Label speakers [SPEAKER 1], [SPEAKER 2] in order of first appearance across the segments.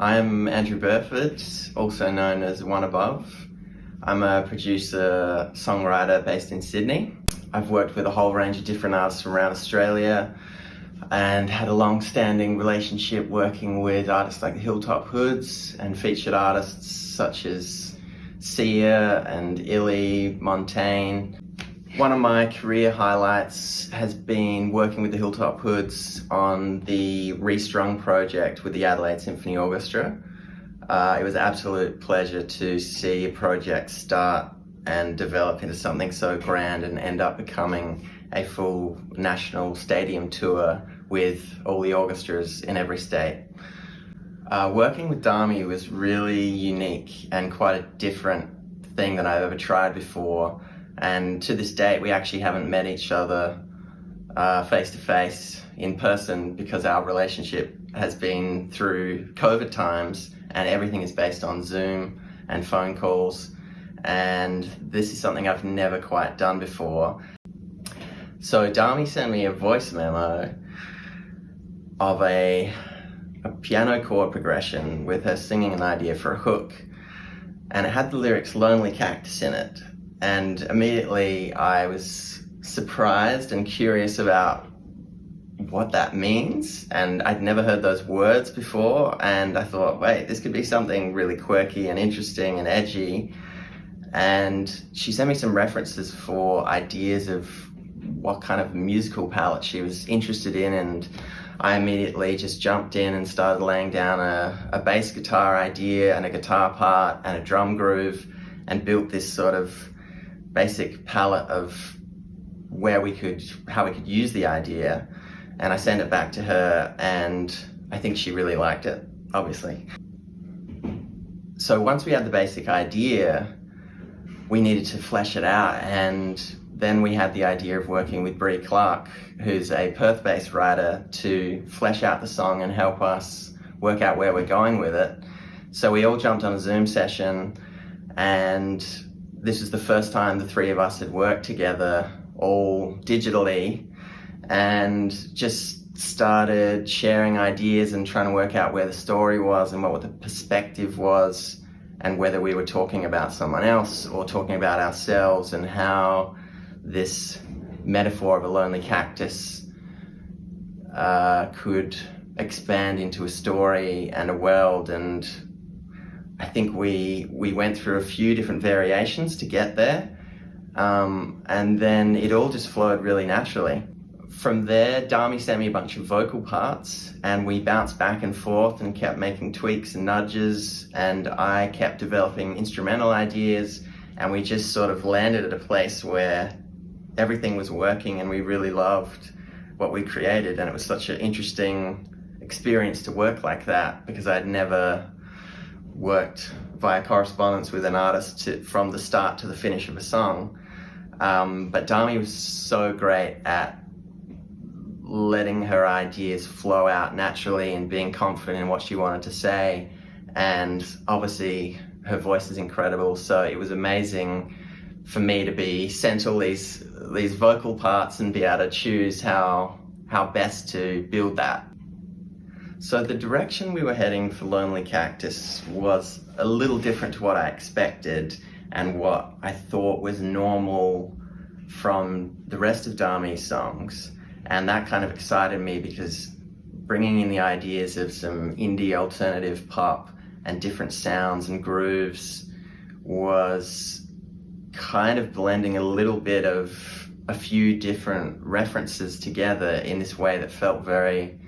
[SPEAKER 1] I'm Andrew Burford, also known as One Above. I'm a producer, songwriter based in Sydney. I've worked with a whole range of different artists from around Australia and had a long-standing relationship working with artists like the Hilltop Hoods and featured artists such as Sia and Illy, Montaigne. One of my career highlights has been working with the Hilltop Hoods on the Restrung project with the Adelaide Symphony Orchestra. It was an absolute pleasure to see a project start and develop into something so grand and end up becoming a full national stadium tour with all the orchestras in every state. Working with Dami was really unique and quite a different thing that I've ever tried before. And to this date, we actually haven't met each other face to face in person because our relationship has been through COVID times and everything is based on Zoom and phone calls. And this is something I've never quite done before. So Dami sent me a voice memo of a piano chord progression with her singing an idea for a hook. And it had the lyrics "Lonely Cactus" in it. And immediately I was surprised and curious about what that means. And I'd never heard those words before. And I thought, wait, this could be something really quirky and interesting and edgy. And she sent me some references for ideas of what kind of musical palette she was interested in. And I immediately just jumped in and started laying down a bass guitar idea and a guitar part and a drum groove and built this sort of basic palette of how we could use the idea. And I sent it back to her and I think she really liked it, obviously. So once we had the basic idea, we needed to flesh it out, and then we had the idea of working with Clarke, who's a Perth-based writer, to flesh out the song and help us work out where we're going with it. So we all jumped on a Zoom session, and this was the first time the three of us had worked together, all digitally, and just started sharing ideas and trying to work out where the story was and what the perspective was, and whether we were talking about someone else or talking about ourselves, and how this metaphor of a lonely cactus could expand into a story and a world. And I think we went through a few different variations to get there, and then it all just flowed really naturally. From there, Dami sent me a bunch of vocal parts and we bounced back and forth and kept making tweaks and nudges, and I kept developing instrumental ideas, and we just sort of landed at a place where everything was working and we really loved what we created. And it was such an interesting experience to work like that, because I'd never worked via correspondence with an artist from the start to the finish of a song. But Dami was so great at letting her ideas flow out naturally and being confident in what she wanted to say. And obviously her voice is incredible, so it was amazing for me to be sent all these vocal parts and be able to choose how best to build that. So the direction we were heading for Lonely Cactus was a little different to what I expected and what I thought was normal from the rest of Dami's songs. And that kind of excited me, because bringing in the ideas of some indie alternative pop and different sounds and grooves was kind of blending a little bit of a few different references together in this way that felt very,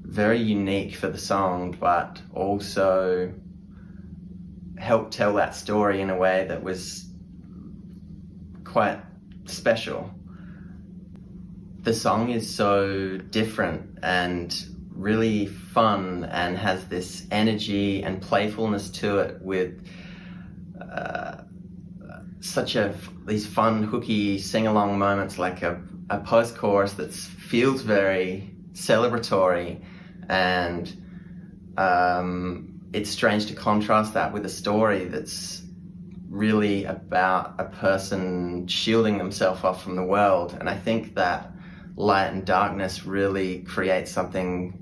[SPEAKER 1] very unique for the song, but also helped tell that story in a way that was quite special. The song is so different and really fun and has this energy and playfulness to it, with these fun, hooky sing-along moments, like a post-chorus that feels very celebratory. And it's strange to contrast that with a story that's really about a person shielding themselves off from the world. And I think that light and darkness really creates something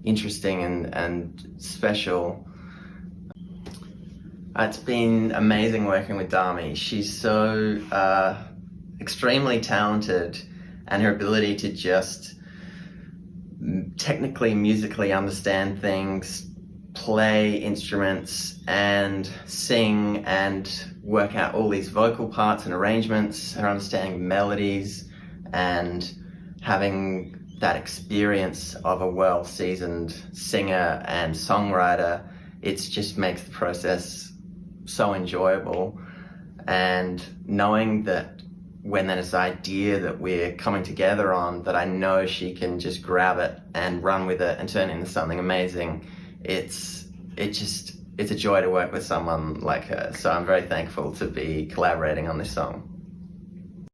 [SPEAKER 1] interesting and special. It's been amazing working with Dami. She's so extremely talented, and her ability to just technically, musically understand things, play instruments and sing and work out all these vocal parts and arrangements, her understanding melodies and having that experience of a well-seasoned singer and songwriter, it just makes the process so enjoyable. And knowing that when there's an idea that we're coming together on, that I know she can just grab it and run with it and turn it into something amazing, it's a joy to work with someone like her. So I'm very thankful to be collaborating on this song.